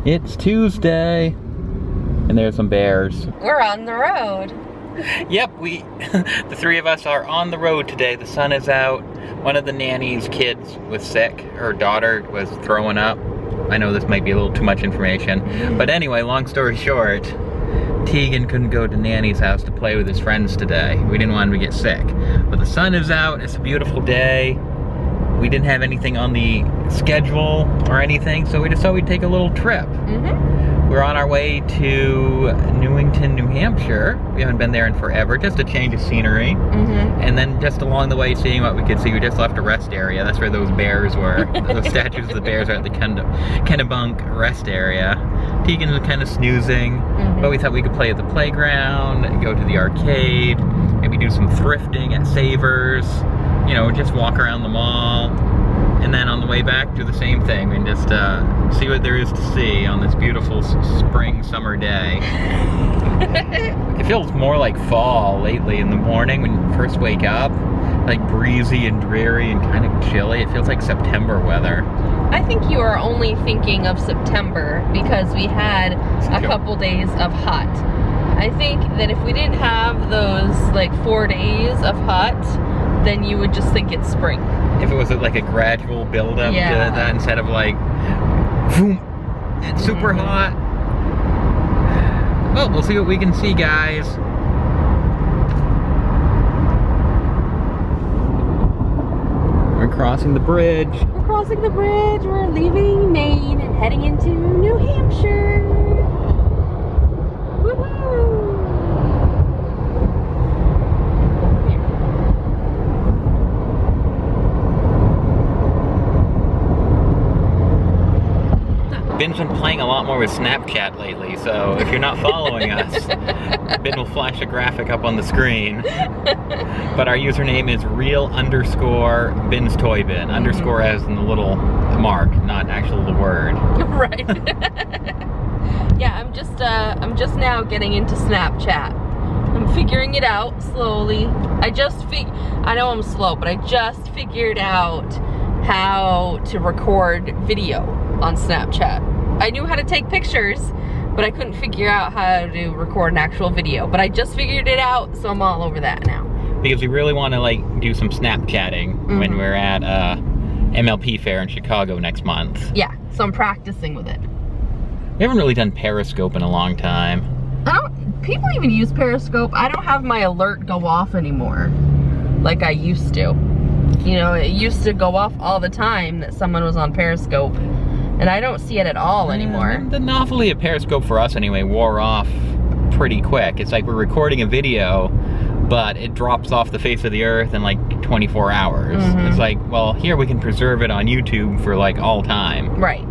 It's Tuesday, and there's some bears. We're on the road. Yep, the three of us are on the road today. The sun is out. One of the nanny's kids was sick. Her daughter was throwing up. I know this might be a little too much information, but anyway, long story short, Teagan couldn't go to nanny's house to play with his friends today. We didn't want him to get sick. But the sun is out, it's a beautiful day. We didn't have anything on the schedule or anything, so we just thought we'd take a little trip. We're on our way to Newington, New Hampshire. We haven't been there in forever, just a change of scenery. And then just along the way, seeing what we could see, we just left a rest area. That's where those bears were. Those statues of the bears are at the Kennebunk rest area. Teagan was kind of snoozing, but we thought we could play at the playground, go to the arcade, maybe do some thrifting at Savers, you know, just walk around the mall. And then on the way back, do the same thing and just see what there is to see on this beautiful spring, summer day. It feels more like fall lately in the morning when you first wake up. Like breezy and dreary and kind of chilly. It feels like September weather. I think you are only thinking of September because we had a couple days of hot. I think that if we didn't have those like 4 days of hot, then you would just think it's spring. If it was like a gradual build-up to that instead of like, boom, it's super hot. Well, we'll see what we can see, guys. We're crossing the bridge. We're crossing the bridge. We're leaving Maine and heading into New Hampshire. Woohoo! Ben's been playing a lot more with Snapchat lately, so if you're not following us, Ben will flash a graphic up on the screen. But our username is real_Ben's Toy Bin. Underscore as in the little mark, not actually the word. Right. Yeah, I'm just now getting into Snapchat. I'm figuring it out slowly. I know I'm slow, but I just figured out how to record video on Snapchat. I knew how to take pictures, but I couldn't figure out how to record an actual video. But I just figured it out, so I'm all over that now. Because we really want to like do some Snapchatting when we're at MLP Fair in Chicago next month. Yeah, so I'm practicing with it. We haven't really done Periscope in a long time. People even use Periscope. I don't have my alert go off anymore like I used to. You know, it used to go off all the time that someone was on Periscope, and I don't see it at all anymore. The novelty of Periscope for us anyway wore off pretty quick. It's like we're recording a video, but it drops off the face of the earth in like 24 hours. It's like, well, here we can preserve it on YouTube for like all time. Right.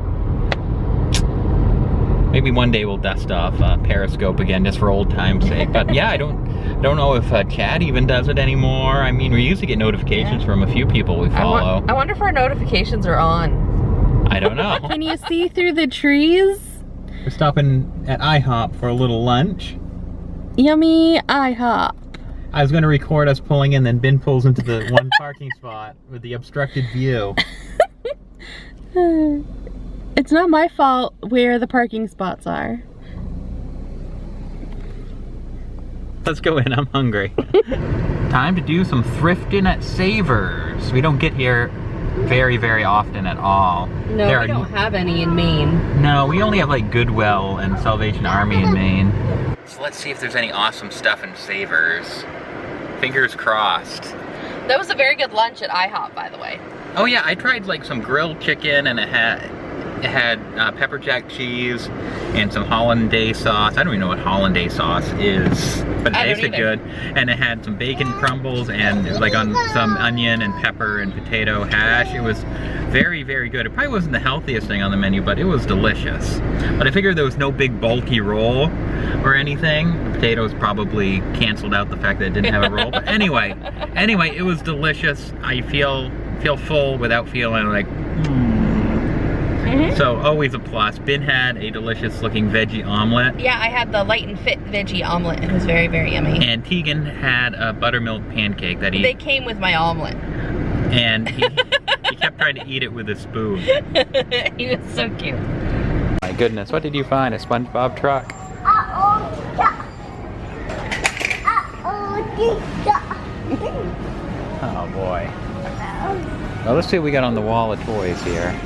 Maybe one day we'll dust off Periscope again just for old time's sake. But yeah, I don't know if Chad even does it anymore. I mean, we used to get notifications from a few people we follow. I wonder if our notifications are on. I don't know. Can you see through the trees? We're stopping at IHOP for a little lunch. Yummy IHOP. I was going to record us pulling in, then Ben pulls into the one parking spot with the obstructed view. It's not my fault where the parking spots are. Let's go in, I'm hungry. Time to do some thrifting at Savers. We don't get here very, very often at all. No, we don't have any in Maine. No, we only have like Goodwill and Salvation Army in Maine. So let's see if there's any awesome stuff in Savers. Fingers crossed. That was a very good lunch at IHOP, by the way. Oh yeah, I tried like some grilled chicken and it had pepper jack cheese and some hollandaise sauce. I don't even know what hollandaise sauce is, but it tasted good. And it had some bacon crumbles and it was like on some onion and pepper and potato hash. It was very, very good. It probably wasn't the healthiest thing on the menu, but it was delicious. But I figured there was no big bulky roll or anything. The potatoes probably canceled out the fact that it didn't have a roll. But anyway, it was delicious. I feel full without feeling like, So always a plus. Ben had a delicious looking veggie omelet. Yeah, I had the light and fit veggie omelet. It was very, very yummy. And Teagan had a buttermilk pancake that They came with my omelet. And he kept trying to eat it with a spoon. He was so cute. My goodness, what did you find? A SpongeBob truck? Oh boy. Well, let's see what we got on the wall of toys here.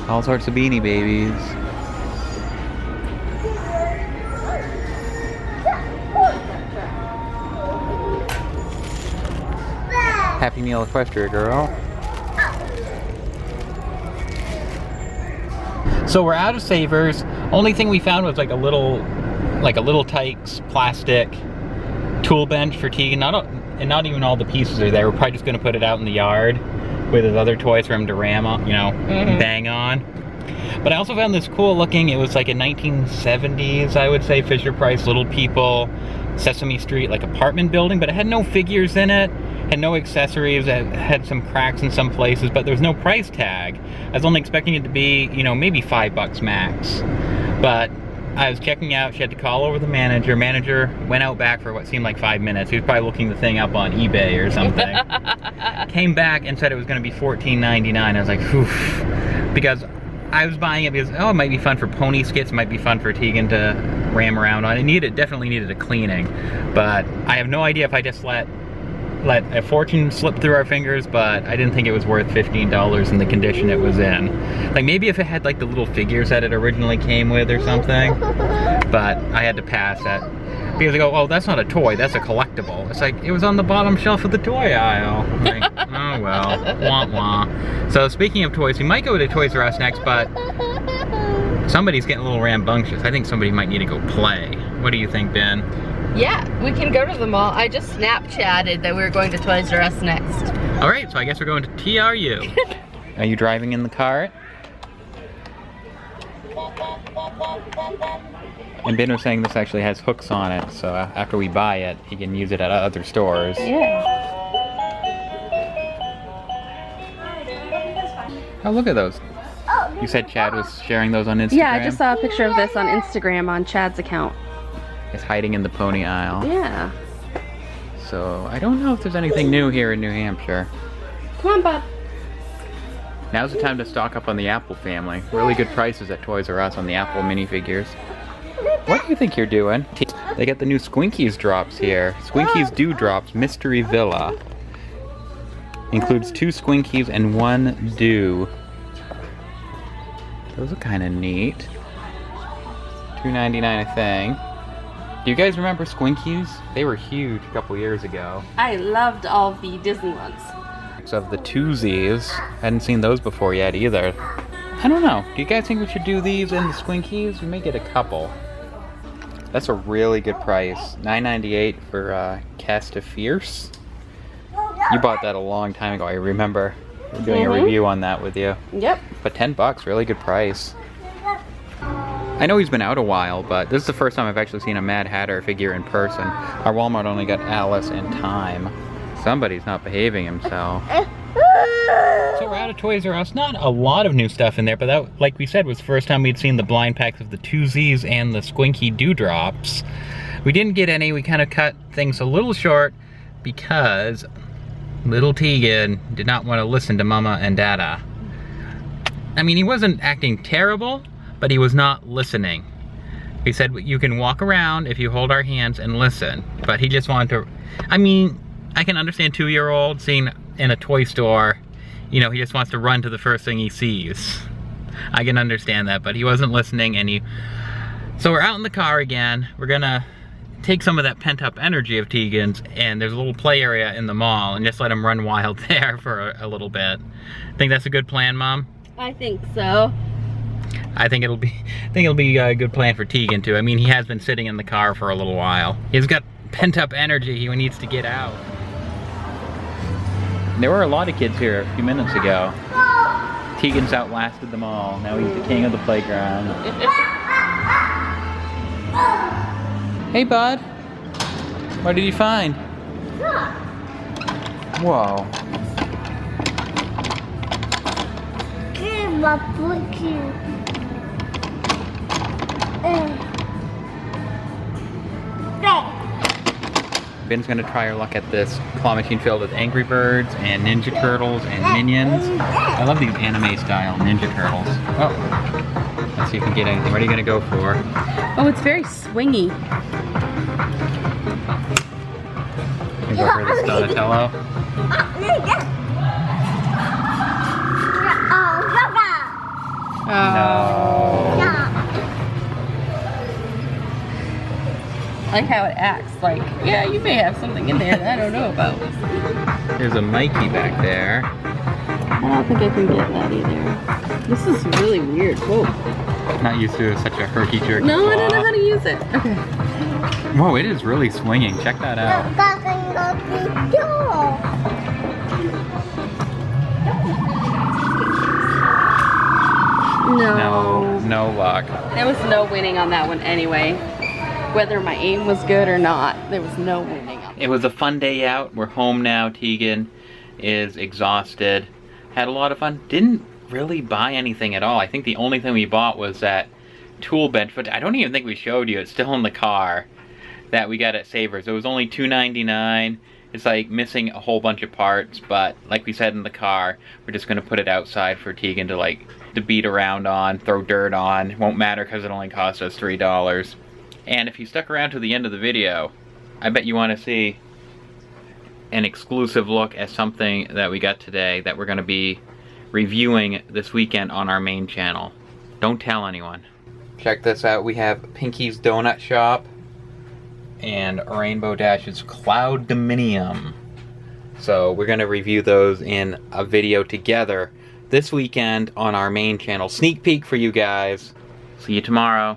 All sorts of Beanie Babies. Happy Meal Equestria Girl. So we're out of Savers. Only thing we found was like a little Tykes plastic tool bench for Teagan. Not even all the pieces are there. We're probably just gonna put it out in the yard with his other toys for him to ram on, bang on. But I also found this cool looking, it was like a 1970s, I would say, Fisher-Price Little People, Sesame Street, like apartment building, but it had no figures in it, had no accessories, it had some cracks in some places, but there was no price tag. I was only expecting it to be, maybe $5 max. But I was checking out, she had to call over the manager. Manager went out back for what seemed like 5 minutes. He was probably looking the thing up on eBay or something. Came back and said it was gonna be $14.99. I was like, phew. Because I was buying it because, it might be fun for pony skits, it might be fun for Teagan to ram around on. It definitely needed a cleaning. But I have no idea if I just let a fortune slip through our fingers, but I didn't think it was worth $15 in the condition it was in. Like maybe if it had like the little figures that it originally came with or something, but I had to pass that. Because they go, oh, that's not a toy, that's a collectible. It's like, it was on the bottom shelf of the toy aisle. Like, oh well, wah wah. So speaking of toys, we might go to Toys R Us next, but somebody's getting a little rambunctious. I think somebody might need to go play. What do you think, Ben? Yeah, we can go to the mall. I just Snapchatted that we were going to Toys R Us next. All right, so I guess we're going to TRU. Are you driving in the cart? And Ben was saying this actually has hooks on it, so after we buy it, he can use it at other stores. Yeah. Oh, look at those. You said Chad was sharing those on Instagram? Yeah, I just saw a picture of this on Instagram on Chad's account. It's hiding in the pony aisle. Yeah. So, I don't know if there's anything new here in New Hampshire. Come on, bud. Now's the time to stock up on the Apple family. Really good prices at Toys R Us on the Apple minifigures. What do you think you're doing? They got the new Squinkies drops here. Squinkies Dewdrops Mystery Villa. Includes 2 Squinkies and 1 Dew. Those are kind of neat. $2.99 a thing. Do you guys remember Squinkies? They were huge a couple years ago. I loved all the Disney ones. Of the twosies. Hadn't seen those before yet either. I don't know. Do you guys think we should do these in the Squinkies? We may get a couple. That's a really good price. $9.98 for Cast of Fierce. You bought that a long time ago. I remember doing a review on that with you. Yep. But $10, really good price. I know he's been out a while, but this is the first time I've actually seen a Mad Hatter figure in person. Our Walmart only got Alice and Time. Somebody's not behaving himself. So we're out of Toys R Us. Not a lot of new stuff in there, but that, like we said, was the first time we'd seen the blind packs of the twosies and the Squinky Dewdrops. We didn't get any. We kind of cut things a little short because little Teagan did not want to listen to Mama and Dada. I mean, he wasn't acting terrible, but he was not listening. He said, you can walk around if you hold our hands and listen, but he just wanted to, I mean, I can understand 2-year-old seeing in a toy store, he just wants to run to the first thing he sees. I can understand that, but he wasn't listening so we're out in the car again. We're gonna take some of that pent-up energy of Teagan's, and there's a little play area in the mall, and just let him run wild there for a little bit. Think that's a good plan, Mom? I think so. I think it'll be a good plan for Teagan too. I mean, he has been sitting in the car for a little while. He's got pent-up energy. He needs to get out. There were a lot of kids here a few minutes ago. Teagan's outlasted them all. Now he's the king of the playground. Hey, bud. What did you find? Whoa. Ben's gonna try her luck at this claw machine filled with Angry Birds and Ninja Turtles and Minions. I love these anime style Ninja Turtles. Oh, let's see if we can get anything. What are you gonna go for? Oh, it's very swingy. You go for this Donatello. No. I like how it acts. Like, yeah, you may have something in there that I don't know about. There's a Mikey back there. I don't think I can get that either. This is really weird. Whoa. Not used to such a herky-jerky No, claw. I don't know how to use it. Okay. Whoa, it is really swinging. Check that out. No. No luck. There was no winning on that one anyway. Whether my aim was good or not, there was no winning on that. It was a fun day out. We're home now. Teagan is exhausted. Had a lot of fun. Didn't really buy anything at all. I think the only thing we bought was that tool bench, but I don't even think we showed you. It's still in the car that we got at Savers. It was only $2.99. It's like missing a whole bunch of parts, but like we said in the car, we're just gonna put it outside for Teagan to beat around on, throw dirt on. It won't matter because it only cost us $3. And if you stuck around to the end of the video, I bet you want to see an exclusive look at something that we got today that we're going to be reviewing this weekend on our main channel. Don't tell anyone. Check this out. We have Pinky's Donut Shop and Rainbow Dash's Cloud Dominium. So we're going to review those in a video together this weekend on our main channel. Sneak peek for you guys. See you tomorrow.